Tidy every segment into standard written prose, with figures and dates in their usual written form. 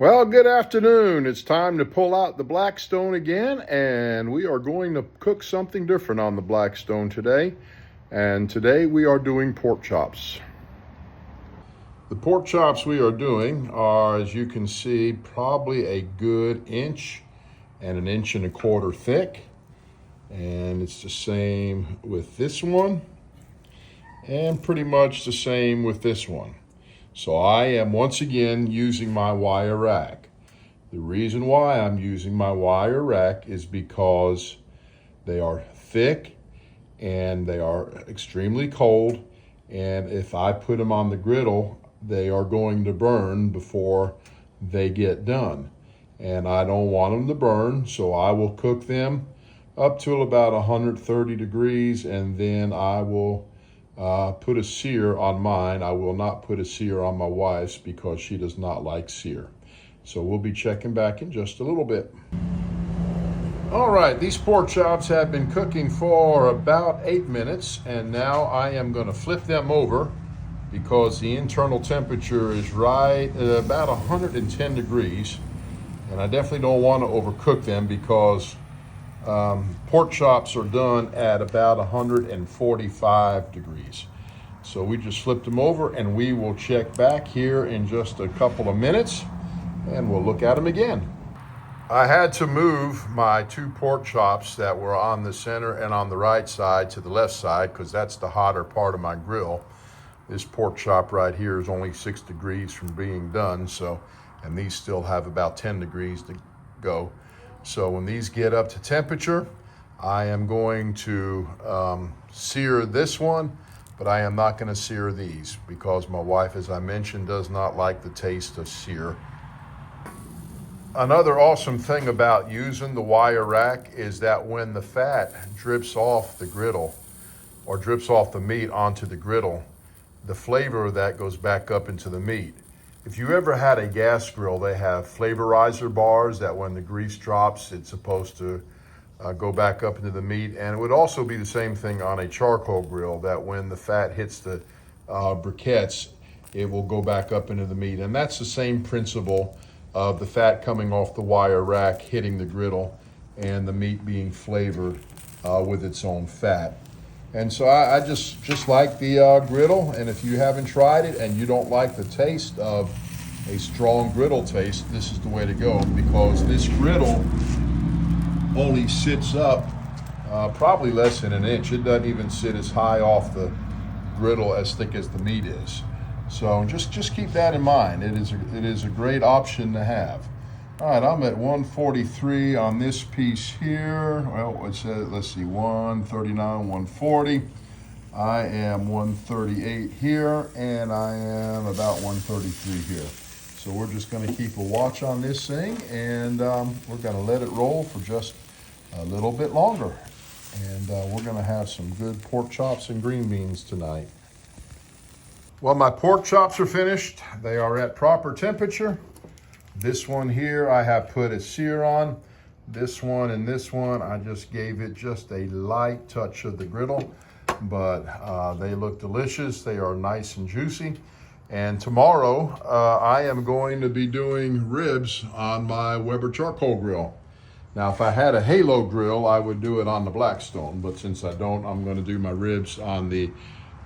Well, good afternoon. It's time to pull out the Blackstone again, and we are going to cook something different on the Blackstone today. And today we are doing pork chops. The pork chops we are doing are, as you can see, probably a good inch and an inch and a quarter thick. And it's the same with this one, and pretty much the same with this one. So I am once again using my wire rack. The reason why I'm using my wire rack is because they are thick and they are extremely cold. And if I put them on the griddle, they are going to burn before they get done. And I don't want them to burn, so I will cook them up to about 130 degrees, and then I will put a sear on mine. I will not put a sear on my wife's because she does not like sear. So we'll be checking back in just a little bit. All right, these pork chops have been cooking for about 8 minutes, and now I am going to flip them over because the internal temperature is right at about 110 degrees. And I definitely don't want to overcook them because pork chops are done at about 145 degrees. So we just flipped them over, and we will check back here in just a couple of minutes and we'll look at them again. I had to move my 2 pork chops that were on the center and on the right side to the left side because that's the hotter part of my grill. This pork chop right here is only 6 degrees from being done, and these still have about 10 degrees to go. So when these get up to temperature, I am going to sear this one, but I am not going to sear these because my wife, as I mentioned, does not like the taste of sear. Another awesome thing about using the wire rack is that when the fat drips off the griddle or drips off the meat onto the griddle, the flavor of that goes back up into the meat. If you ever had a gas grill, they have flavorizer bars that when the grease drops, it's supposed to go back up into the meat. And it would also be the same thing on a charcoal grill, that when the fat hits the briquettes, it will go back up into the meat. And that's the same principle of the fat coming off the wire rack, hitting the griddle, and the meat being flavored with its own fat. And so I just like the griddle, and if you haven't tried it and you don't like the taste of a strong griddle taste, this is the way to go, because this griddle only sits up probably less than an inch. It doesn't even sit as high off the griddle as thick as the meat is. So just keep that in mind. It is a great option to have. All right, I'm at 143 on this piece here. Well, it says, let's see, 139, 140. I am 138 here, and I am about 133 here. So we're just gonna keep a watch on this thing, and we're gonna let it roll for just a little bit longer. And we're gonna have some good pork chops and green beans tonight. Well, my pork chops are finished. They are at proper temperature. This one here, I have put a sear on. This one and this one, I just gave it just a light touch of the griddle, but they look delicious. They are nice and juicy. And tomorrow, I am going to be doing ribs on my Weber charcoal grill. Now, if I had a Halo grill, I would do it on the Blackstone, but since I don't, I'm gonna do my ribs on the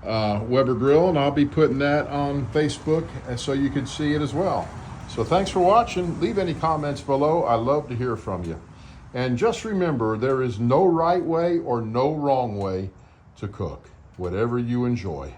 Weber grill, and I'll be putting that on Facebook so you can see it as well. So thanks for watching. Leave any comments below. I love to hear from you. And just remember, there is no right way or no wrong way to cook. Whatever you enjoy.